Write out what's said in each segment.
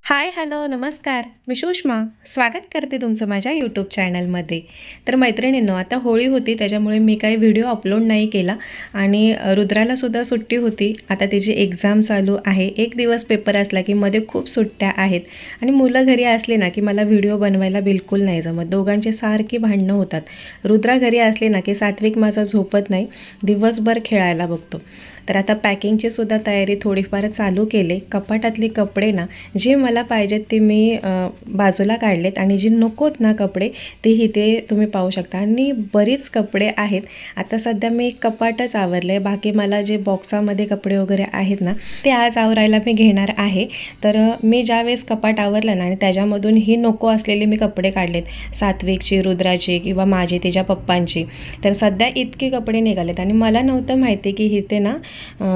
हाय, hello, नमस्कार. मी सुषमा. स्वागत करते तुमचं माझ्या यूट्यूब चॅनलमध्ये. तर मैत्रिणींनो, आता होळी होती त्याच्यामुळे मी काही व्हिडिओ अपलोड नाही केला आणि रुद्रालासुद्धा सुट्टी होती. आता तिची एक्झाम चालू आहे. एक दिवस पेपर असला की मध्ये खूप सुट्ट्या आहेत आणि मुलं घरी असली ना की मला व्हिडिओ बनवायला बिलकुल नाही जमत. दोघांची सारखी भांडणं होतात. रुद्रा घरी असली ना की सात्विक माझा झोपत नाही, दिवसभर खेळायला बघतो. तर आता पॅकिंगची सुद्धा तयारी थोडीफार चालू केले. कपाटातले कपडे ना जे मला पाहिजेत ते मी बाजूला काढलेत आणि जे नकोत ना कपडे ते इथे तुम्ही पाहू शकता आणि बरीच कपडे आहेत. आता सध्या मी कपाटच आवरले, बाकी मला जे बॉक्सामध्ये कपडे वगैरे आहेत ना ते आज आवरायला मी घेणार आहे. तर मी ज्यावेळेस कपाट आवरलं ना आणि त्याच्यामधून ही नको असलेले मी कपडे काढलेत, सात्विकचे, रुद्राचे किंवा माझे, तिच्या पप्पांचे. तर सध्या इतके कपडे निघालेत आणि मला नव्हतं माहिती की इथे ना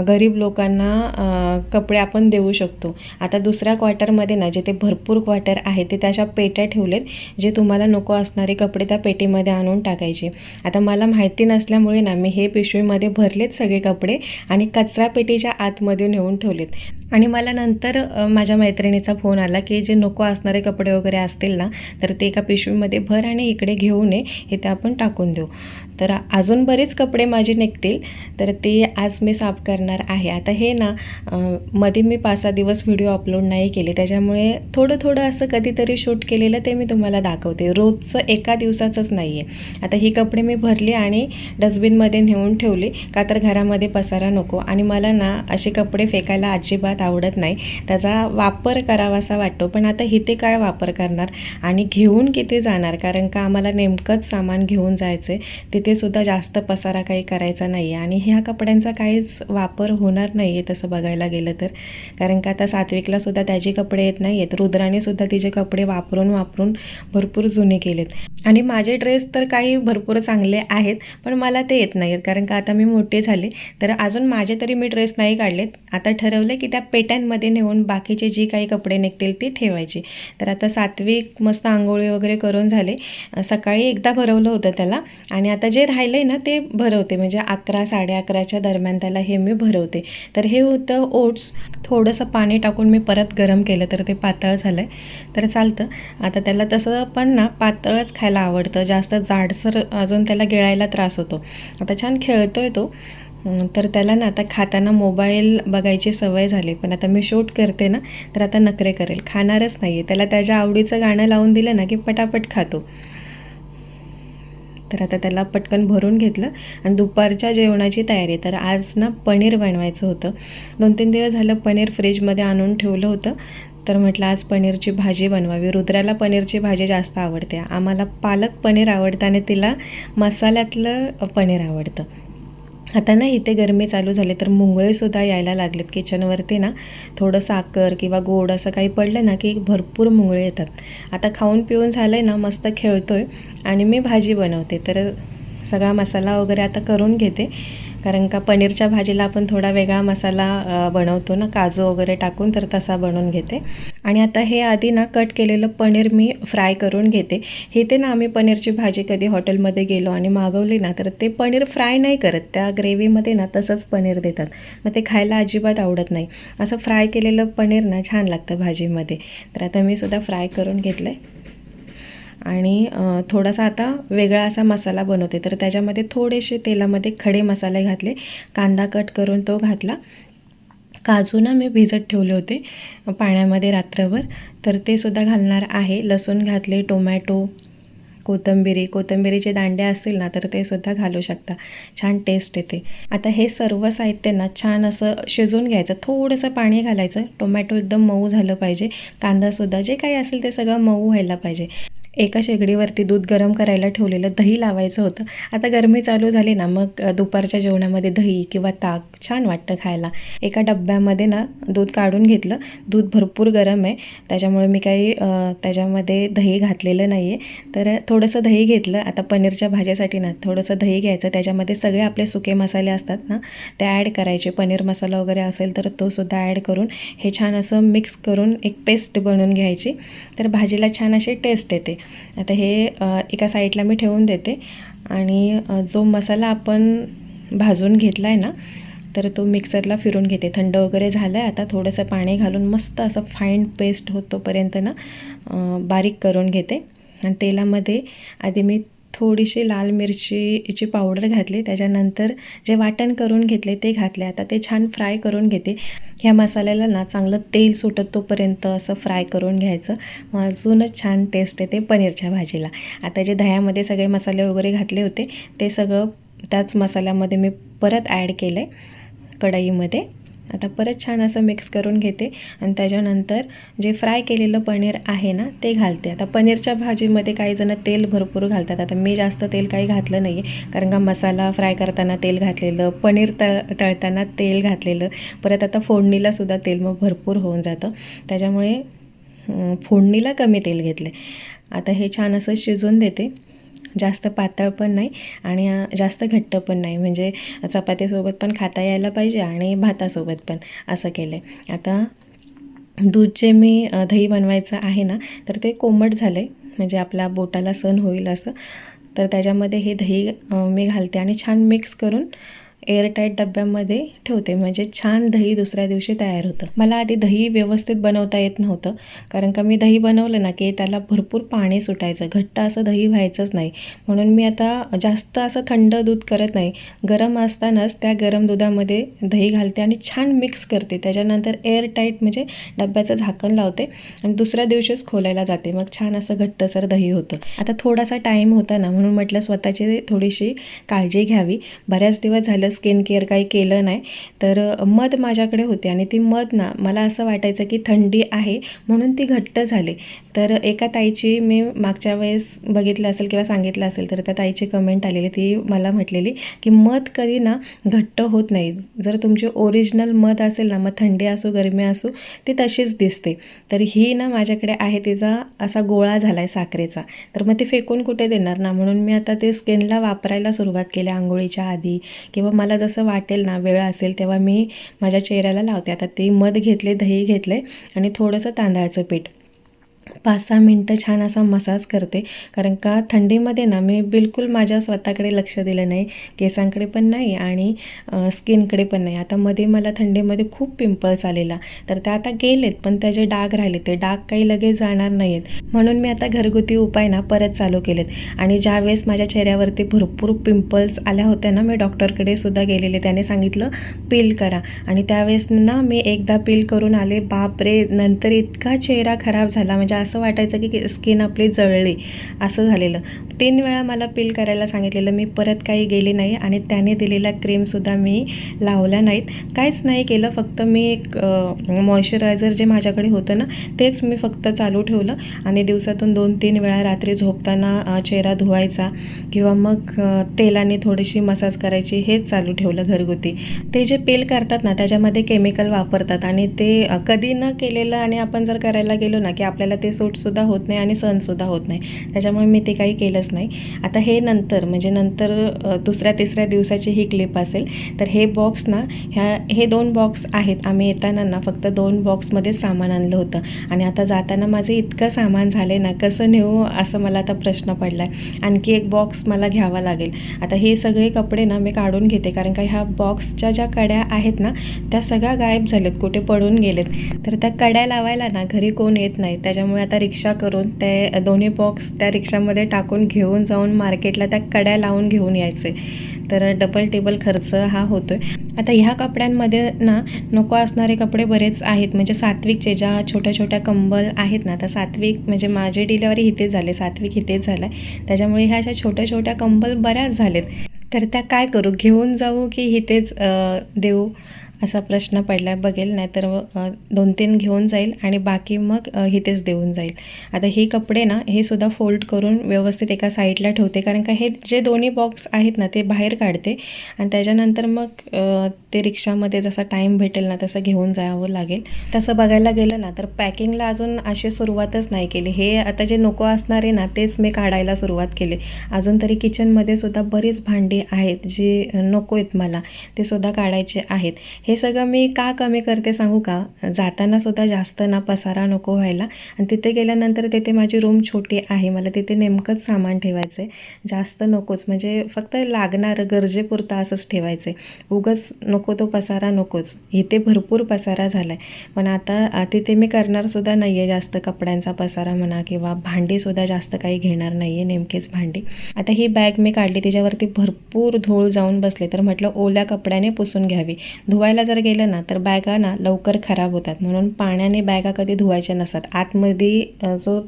गरीब लोकांना कपडे आपण देऊ शकतो. आता दुसऱ्या क्वार्टरमध्ये ना जिथे भरपूर क्वार्टर आहे ते त्याच्या पेट्या ठेवलेत, जे तुम्हाला नको असणारे कपडे त्या पेटीमध्ये आणून टाकायचे. आता मला माहिती नसल्यामुळे ना मी हे पिशवीमध्ये भरलेत सगळे कपडे आणि कचरा पेटीच्या आतमध्ये नेऊन ठेवलेत. आणि मला नंतर माझ्या मैत्रिणीचा फोन आला की जे नको असणारे कपडे वगैरे असतील ना तर ते एका पिशवीमध्ये भर आणि इकडे घेऊन ये, इथे आपण टाकून देऊ. तर अजून बरेच कपडे माझे निघतील, तर ते आज मी साफ करणार आहे. आता हे ना मध्ये मी 5-6 दिवस व्हिडिओ अपलोड नाही केले, त्याच्यामुळे थोडं थोडं असं कधीतरी शूट केलेलं ते मी तुम्हाला दाखवते. रोजचं एका दिवसाचंच नाही आहे. आता ही कपडे मी भरली आणि डस्टबिनमध्ये नेऊन ठेवली, का तर घरामध्ये पसारा नको. आणि मला ना असे कपडे फेकायला अजिबात आवडत नाही, त्याचा वापर करावासा वाटतो. पण आता इथे काय वापर करणार आणि घेऊन किती जाणार, कारण का आम्हाला नेमकंच सामान घेऊन जायचं आहे. तिथेसुद्धा जास्त पसारा काही करायचा नाही आहे आणि ह्या कपड्यांचा काहीच वापर होणार नाही आहे तसं बघायला गेलं तर. कारण का आता सात्विकलासुद्धा त्याचे कपडे येत नाही आहेत, रुद्रानेसुद्धा तिचे कपडे वापरून वापरून भरपूर जुने केलेत. आणि माझे ड्रेस तर काही भरपूर चांगले आहेत, पण मला ते येत नाही आहेत, कारण का आता मी मोठे झाले. तर अजून माझे तरी मी ड्रेस नाही काढलेत. आता ठरवलं की त्या पेट्यांमध्ये नेऊन बाकीचे जी काही कपडे निघतील ते ठेवायचे. तर आता सात्विक मस्त आंघोळी वगैरे करून झाले. सकाळी एकदा भरवलं होतं त्याला आणि आता जे राहिलं आहे ना ते भरवते, म्हणजे 11-11:30च्या दरम्यान त्याला हे मी भरवते. तर हे होतं ओट्स. थोडंसं पाणी टाकून मी परत गरम केलं तर ते पातळ झालं आहे, तर चालतं. आता त्याला तसं पण ना पातळच खायला आवडतं, जास्त जाडसर अजून त्याला गिळायला त्रास होतो. आता छान खेळतो आहे तो. तर त्याला ना आता खाताना मोबाईल बघायची सवय झाली, पण आता मी शूट करते ना तर आता नखरे करेल, खाणारच नाही आहे. त्याला त्याच्या आवडीचं गाणं लावून दिलं ना की पटापट खातो. तर आता त्याला पटकन भरून घेतलं आणि दुपारच्या जेवणाची तयारी. तर आज ना पनीर बनवायचं होतं. 2-3 दिवस झालं पनीर फ्रीजमध्ये आणून ठेवलं होतं, तर म्हटलं आज पनीरची भाजी बनवावी. रुद्राला पनीरची भाजी जास्त आवडते, आम्हाला पालक पनीर आवडतं आणि तिला मसाल्यातलं पनीर आवडतं. आता ना इथे गरमी चालू झाली तर मुंगळेसुद्धा यायला लागलेत किचनवरती ना. थोडं साखर किंवा गोड असं काही पडलं ना की भरपूर मुंगळे येतात. आता खाऊन पिऊन झालं आहे ना, मस्त खेळतो आहे आणि मी भाजी बनवते. तर सगळा मसाला वगैरे आता करून घेते, कारण का पनीरच्या भाजीला आपण थोडा वेगळा मसाला बनवतो ना काजू वगैरे टाकून, तर तसा बनवून घेते. आणि आता हे आधी ना कट केलेलं पनीर मी फ्राय करून घेते. हे ते ना आम्ही पनीरची भाजी कधी हॉटेलमध्ये गेलो आणि मागवली ना तर ते पनीर फ्राय नाही करत, त्या ग्रेव्हीमध्ये ना तसंच पनीर देतात, मग ते खायला अजिबात आवडत नाही. असं फ्राय केलेलं पनीर ना छान लागतं भाजीमध्ये. तर आता मी सुद्धा फ्राय करून घेतलं आहे आणि थोडासा आता वेगळा असा मसाला बनवते. तर त्याच्यामध्ये थोडेसे तेलामध्ये खडे मसाले घातले, कांदा कट करून तो घातला, काजू ना मी भिजत ठेवले होते पाण्यामध्ये रात्रभर, तर ते सुद्धा घालणार आहे. लसूण घातले, टोमॅटो, कोथिंबीरीचे दांडे असतील ना तर ते सुद्धा घालू शकता, छान टेस्ट येते. आता हे सर्व साहित्य ना छान असं शिजवून घ्यायचं, थोडंसं पाणी घालायचं. टोमॅटो एकदम मऊ झालं पाहिजे, कांदासुद्धा जे काही असेल ते सगळं मऊ व्हायला पाहिजे. एका शेगडीवरती दूध गरम करायला ठेवलेलं, दही लावायचं होतं. आता गरमी चालू झाली ना मग दुपारच्या जेवणामध्ये दही किंवा ताक छान वाटतं खायला. एका डब्यामध्ये ना दूध काढून घेतलं, दूध भरपूर गरम आहे त्याच्यामुळे मी काही त्याच्यामध्ये दही घातलेलं नाही आहे. तर थोडंसं दही घेतलं. आता पनीरच्या भाजीसाठी ना थोडंसं दही घ्यायचं, त्याच्यामध्ये सगळे आपले सुके मसाले असतात ना ते ॲड करायचे. पनीर मसाला वगैरे असेल तर तो सुद्धा ॲड करून हे छान असं मिक्स करून एक पेस्ट बनवून घ्यायची, तर भाजीला छान अशी टेस्ट येते. आता हे एका साईडला मी ठेवून देते आणि जो मसाला आपण भाजून घेतला आहे ना तर तो मिक्सरला फिरून घेते. थंड वगैरे झालं आहे आता थोडंसं पाणी घालून मस्त असं फाईन पेस्ट होतोपर्यंत ना बारीक करून घेते. आणि तेलामध्ये आधी मी थोडीशी लाल मिरचीची पावडर घातली, त्याच्यानंतर जे वाटण करून घेतले ते घातले. आता ते छान फ्राय करून घेते. ह्या मसाल्याला ना चांगलं तेल सुटत तोपर्यंत असं फ्राय करून घ्यायचं. अजूनच छान टेस्ट येते पनीरच्या भाजीला. आता जे दह्यामध्ये सगळे मसाले वगैरे घातले होते ते सगळं त्याच मसाल्यामध्ये मी परत ॲड केलं आहे कढईमध्ये. आता परत छान असं मिक्स करून घेते आणि त्याच्यानंतर जे फ्राय केलेलं पनीर आहे ना ते घालते. आता पनीरच्या भाजीमध्ये काही जण तेल भरपूर घालतात. आता मी जास्त तेल काही घातलं नाही आहे, कारण का मसाला फ्राय करताना तेल घातलेलं, पनीर तळताना तेल घातलेलं, परत आता फोडणीलासुद्धा तेल मग भरपूर होऊन जातं. त्याच्यामुळे फोडणीला कमी तेल घेतले. आता हे छान असं शिजवून देते. जास्त पातळ पण नाही आणि जास्त घट्ट पण नाही, म्हणजे चपातीसोबत पण खाता यायला पाहिजे आणि भातासोबत पण असं केलं आहे. आता दूध जे मी दही बनवायचं आहे ना तर ते कोमट झालं आहे, म्हणजे आपल्या बोटाला सण होईल असं. तर त्याच्यामध्ये हे दही मी घालते आणि छान मिक्स करून एअरटाईट डब्यामध्ये ठेवते, म्हणजे छान दही दुसऱ्या दिवशी तयार होतं. मला आधी दही व्यवस्थित बनवता येत नव्हतं, कारण का मी दही बनवलं ना की त्याला भरपूर पाणी सुटायचं, घट्ट असं दही व्हायचंच नाही. म्हणून मी आता जास्त असं थंड दूध करत नाही, गरम असतानाच त्या गरम दुधामध्ये दही घालते आणि छान मिक्स करते. त्याच्यानंतर एअरटाईट म्हणजे डब्याचं झाकण लावते आणि दुसऱ्या दिवशीच खोलायला जाते. मग छान असं घट्टसर दही होतं. आता थोडासा टाईम होता ना म्हणून म्हटलं स्वतःची थोडीशी काळजी घ्यावी. बऱ्याच दिवस झालं स्किन केअर काही केलं नाही. तर मध माझ्याकडे होते आणि ती मध ना मला असं वाटायचं की थंडी आहे म्हणून ती घट्ट झाली. तर एका ताईची मी मागच्या वेळेस बघितलं असेल किंवा सांगितलं असेल तर त्या ताईची कमेंट आलेली, ती मला म्हटलेली की मध कधी ना घट्ट होत नाही. जर तुमची ओरिजिनल मध असेल ना, मग थंडी असो गरमी असो ती तशीच दिसते. तर ही ना माझ्याकडे आहे, तिचा असा गोळा झाला आहे साखरेचा. तर मग ते फेकून कुठे देणार ना, म्हणून मी आता ते स्किनला वापरायला सुरुवात केली आंघोळीच्या आधी, किंवा मला जसं वाटेल ना वेळ असेल तेव्हा मी माझ्या चेहऱ्याला लावते. आता ते मध घेतले, दही घेतले आणि थोडंसं तांदळाचं पीठ 5-6 मिनटं छान असा मसाज करते. कारण का थंडीमध्ये ना मी बिलकुल माझ्या स्वतःकडे लक्ष दिलं नाही, केसांकडे पण नाही आणि स्किनकडे पण नाही. आता मध्ये मला थंडीमध्ये खूप पिंपल्स आलेला, तर ते आता गेलेत, पण त्याचे डाग राहिले. ते डाग काही लगेच जाणार नाही आहेत, म्हणून मी आता घरगुती उपाय ना परत चालू केलेत. आणि ज्यावेळेस माझ्या चेहऱ्यावरती भरपूर पिंपल्स आल्या होत्या ना, मी डॉक्टरकडे सुद्धा गेलेले. त्याने सांगितलं पील करा, आणि त्यावेळेस ना मी एकदा पील करून आले, बापरे, नंतर इतका चेहरा खराब झाला, म्हणजे असं वाटायचं की स्किन आपली जळली असं झालेलं. 3 वेळा मला पील करायला सांगितलेलं, मी परत काही गेले नाही आणि त्याने दिलेल्या क्रीमसुद्धा मी लावल्या नाहीत, काहीच नाही केलं. फक्त मी एक मॉइश्चरायझर जे माझ्याकडे होतं ना तेच मी फक्त चालू ठेवलं आणि दिवसातून 2-3 वेळा रात्री झोपताना चेहरा धुवायचा किंवा मग तेलाने थोडीशी मसाज करायची, हेच चालू ठेवलं घरगुती. ते जे पील करतात ना त्याच्यामध्ये केमिकल वापरतात आणि ते कधी न केलेलं आणि आपण जर करायला गेलो ना की आपल्याला ते सूटसुद्धा होत नाही आणि सहनसुद्धा होत नाही. त्याच्यामुळे मी ते काही केलंच नाही. आता हे नंतर म्हणजे नंतर 2-3 दिवसाची ही क्लिप असेल. तर हे बॉक्स ना हे 2 बॉक्स आहेत. आम्ही येताना ना फक्त 2 बॉक्समध्ये सामान आणलं होतं आणि आता जाताना माझं इतकं सामान झाले ना, कसं नेऊ असं मला आता प्रश्न पडला आहे. आणखी एक बॉक्स मला घ्यावा लागेल. आता हे सगळे कपडे ना मी काढून घेते, कारण का ह्या बॉक्सच्या ज्या कड्या आहेत ना त्या सगळ्या गायब झालेत, कुठे पडून गेलेत. तर त्या कड्या लावायला ना घरी कोण येत नाही, त्याच्यामुळे आता रिक्षा करून ते दोन्ही बॉक्स त्या रिक्षामध्ये टाकून घेऊन जाऊन मार्केटला त्या कड्या लावून घेऊन यायचे. तर डबल टेबल खर्च हा होतोय. आता ह्या कपड्यांमध्ये ना नको असणारे कपडे बरेच आहेत, म्हणजे सात्विकचे ज्या छोट्या छोट्या कंबल आहेत ना, आता सात्विक म्हणजे माझी डिलेवरी इथेच झाली, सात्विक इथेच झालं आहे, त्याच्यामुळे ह्या अशा छोट्या छोट्या कंबल बऱ्याच झालेत. तर त्या काय करू, घेऊन जाऊ की इथेच देऊ असा प्रश्न पडला आहे. बघेल, नाहीतर 2-3 घेऊन जाईल आणि बाकी मग इथेच देऊन जाईल. आता हे कपडे ना हे सुद्धा फोल्ड करून व्यवस्थित एका साईडला ठेवते, कारण का हे जे दोन्ही बॉक्स आहेत ना ते बाहेर काढते आणि त्याच्यानंतर मग ते रिक्षामध्ये जसा टाईम भेटेल ना तसं घेऊन जावं लागेल. तसं बघायला गेलं ना तर पॅकिंगला अजून अशी सुरुवातच नाही केली. हे आता जे नको असणारे ना तेच मी काढायला सुरुवात केली. अजून तरी किचनमध्ये सुद्धा बरीच भांडी आहेत जी नको आहेत मला, ते सुद्धा काढायचे आहेत. हे सगळं मी का कमी करते सांगू का? जातानासुद्धा जास्त ना पसारा नको व्हायला आणि तिथे गेल्यानंतर तिथे माझी रूम छोटी आहे. मला तिथे नेमकंच सामान ठेवायचं आहे. जास्त नकोच, म्हणजे फक्त लागणारं गरजेपुरतं असंच ठेवायचं आहे. उगाच नको तो पसारा नकोच. इथे भरपूर पसारा झाला आहे. पण आता तिथे मी करणारसुद्धा नाही आहे जास्त कपड्यांचा पसारा म्हणा किंवा भांडीसुद्धा जास्त काही घेणार नाही आहे, नेमकेच भांडी. आता ही बॅग मी काढली, तिच्यावरती भरपूर धूळ जाऊन बसले, तर म्हटलं ओल्या कपड्याने पुसून घ्यावी. धुवायला जर गेलं ना तर बॅगा ना लवकर खराब होतात, म्हणून पाण्याने बॅगा कधी धुवायच्या नसतात. आतमध्ये जो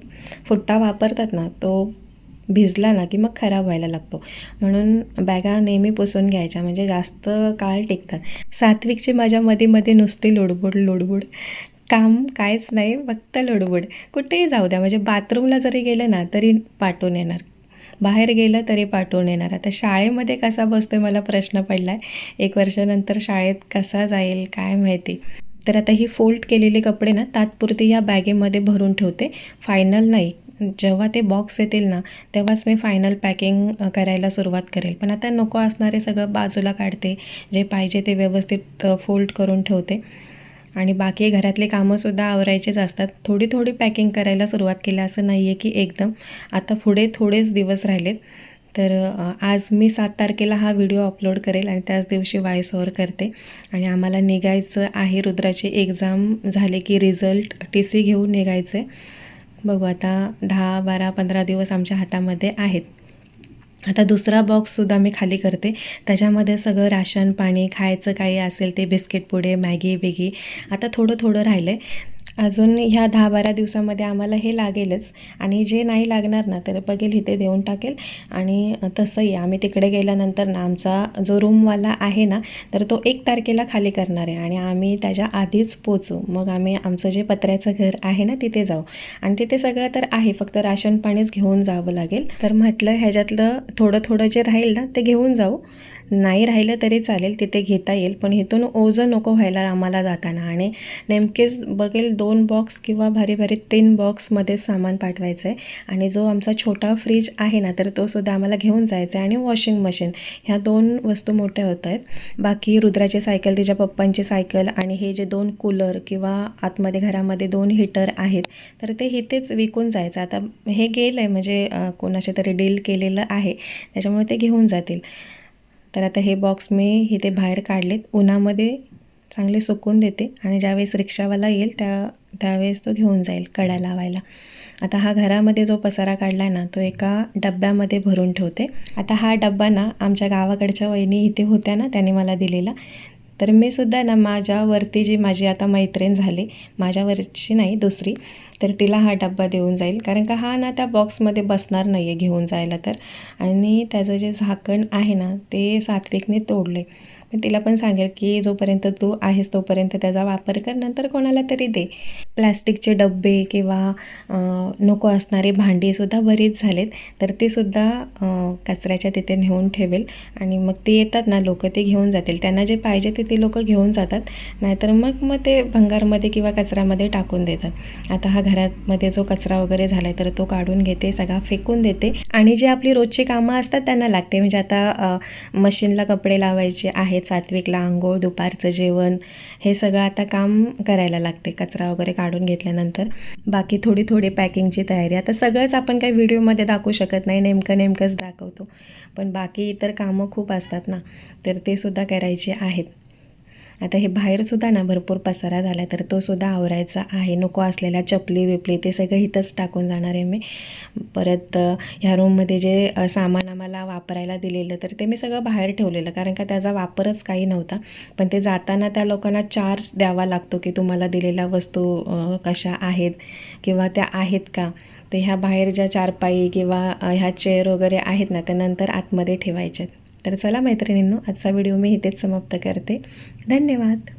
फुट्टा वापरतात ना तो भिजला ना की मग खराब व्हायला लागतो, म्हणून बॅगा नेहमी पुसून घ्यायच्या, म्हणजे जास्त काळ टिकतात. सात्विकची माझ्या मध्ये नुसती लुडबुड काम काहीच नाही, फक्त लुडबुड. कुठेही जाऊ द्या, म्हणजे बाथरूमला जरी गेलं ना तरी पाठवून येणार, बाहेर गेलं तरी पाठवून येणार. आता शाळेमध्ये कसा बसतोय मला प्रश्न पडला आहे. 1 वर्षानंतर शाळेत कसा जाईल काय माहिती. तर आता ही फोल्ड केलेले कपडे ना तात्पुरती या बॅगेमध्ये भरून ठेवते, फायनल नाही. जेव्हा ते बॉक्स येतील ना तेव्हाच मी फायनल पॅकिंग करायला सुरुवात करेल. पण आता नको असणारे सगळं बाजूला काढते, जे पाहिजे ते व्यवस्थित फोल्ड करून ठेवते आणि बाकी घरातले कामंसुद्धा आवरायचेच असतात. थोडी थोडी पॅकिंग करायला सुरुवात केली, असं नाही आहे की एकदम. आता पुढे थोडेच दिवस राहिलेत. तर आज मी 7 तारखेला हा व्हिडिओ अपलोड करेल आणि त्याच दिवशी व्हॉइस ओव्हर करते. आणि आम्हाला निघायचं आहे, रुद्राची एक्झाम झाले की रिझल्ट TC घेऊन निघायचं आहे. बघू आता 10, 12, 15 दिवस आमच्या हातामध्ये आहेत. आता दुसरा बॉक्ससुद्धा मी खाली करते, त्याच्यामध्ये सगळं राशन पाणी खायचं काही असेल ते, बिस्किट पुडे मॅगी बिगी. आता थोडं राहिलं आहे. अजून ह्या 10-12 दिवसामध्ये आम्हाला हे लागेलच आणि जे नाही लागणार ना तर बघेल इथे देऊन टाकेल. आणि तसंही आम्ही तिकडे गेल्यानंतर ना आमचा जो रूमवाला आहे ना तर तो 1 तारखेला खाली करणार आहे आणि आम्ही त्याच्या आधीच पोचू. मग आम्ही आमचं जे पत्र्याचं घर आहे ना तिथे जाऊ आणि तिथे सगळं तर आहे, फक्त राशन पाणीच घेऊन जावं लागेल. तर म्हटलं ह्याच्यातलं थोडं जे राहील ना ते घेऊन जाऊ, नाही राहिलं तरी चालेल, तिथे घेता येईल. पण इथून ओझं नको व्हायला आम्हाला जाताना. आणि नेमकेच बघेल 2 बॉक्स किंवा भारी 3 बॉक्समध्ये सामान पाठवायचं आहे. आणि जो आमचा छोटा फ्रीज आहे ना तर तो सुद्धा आम्हाला घेऊन जायचा आहे आणि वॉशिंग मशीन, ह्या 2 वस्तू मोठ्या होत आहेत. बाकी रुद्राची सायकल, तिच्या पप्पांची सायकल आणि हे जे 2 कूलर किंवा आतमध्ये घरामध्ये 2 हीटर आहेत तर ते इथेच विकून जायचं. आता हे गेलं आहे, म्हणजे कोणाशी तरी डील केलेलं आहे, त्याच्यामुळे ते घेऊन जातील. तर आता हे बॉक्स मी इथे बाहेर काढलेत, उन्हामध्ये चांगले सुकून देते आणि ज्यावेळेस रिक्षावाला येईल त्यावेळेस तो घेऊन जाईल कड्या लावायला. आता हा घरामध्ये जो पसारा काढला आहे ना तो एका डब्यामध्ये भरून ठेवते. आता हा डब्बा ना आमच्या गावाकडच्या वहिनी इथे होत्या ना त्याने मला दिलेला. तर मी सुद्धा ना माझ्यावरती जी माझी आता मैत्रीण झाली, माझ्यावरची नाही दुसरी, तर तिला हा डब्बा देऊन जाईल, कारण का हा ना त्या बॉक्समध्ये बसणार नाही आहे घेऊन जायला तर. आणि त्याचं जे झाकण आहे ना ते सात्विकने तोडले. पण तिला पण सांगेल की जोपर्यंत तू आहेस तोपर्यंत त्याचा वापर कर, नंतर कोणाला तरी दे. प्लॅस्टिकचे डब्बे किंवा नको असणारी भांडीसुद्धा बरीच झालेत, तर ते सुद्धा कचऱ्याच्या तिथे नेऊन ठेवेल. आणि मग ते येतात ना लोक, ते घेऊन जातील. त्यांना जे पाहिजे ते लोक घेऊन जातात, नाहीतर मग ते भंगारमध्ये किंवा कचऱ्यामध्ये टाकून देतात. आता हा घरामध्ये जो कचरा वगैरे झाला आहे तर तो काढून घेते, सगळा फेकून देते. आणि जी आपली रोजची कामं असतात त्यांना लागते, म्हणजे आता मशीनला कपडे लावायचे आहेत, सात्विकला आंघोळ, दुपारचं जेवण, हे सगळं आता काम करायला लागते कचरा वगैरे काढून घेतल्यानंतर. बाकी थोडी पॅकिंगची तयारी. आता सगळंच आपण काही व्हिडिओमध्ये दाखवू शकत नाही, नेमकंच दाखवतो, पण बाकी इतर कामं खूप असतात ना, तर ते सुद्धा करायचे आहेत. आता हे बाहेरसुद्धा ना भरपूर पसारा झाला तर तो सुद्धा आवरायचा आहे. नको असलेल्या चपली विपली ते सगळं इथंच टाकून जाणार आहे मी. परत ह्या रूममध्ये जे सामान आम्हाला वापरायला दिलेलं तर ते मी सगळं बाहेर ठेवलेलं, कारण का त्याचा वापरच काही नव्हता. पण ते जाताना त्या लोकांना चार्ज द्यावा लागतो की तुम्हाला दिलेल्या वस्तू कशा आहेत किंवा त्या आहेत का. तर ह्या बाहेर ज्या चारपाई किंवा ह्या चेअर वगैरे आहेत ना, त्यानंतर आतमध्ये ठेवायच्यात. तर चला मैत्रिणींनो, आजचा व्हिडिओ मी इथेच समाप्त करते. धन्यवाद.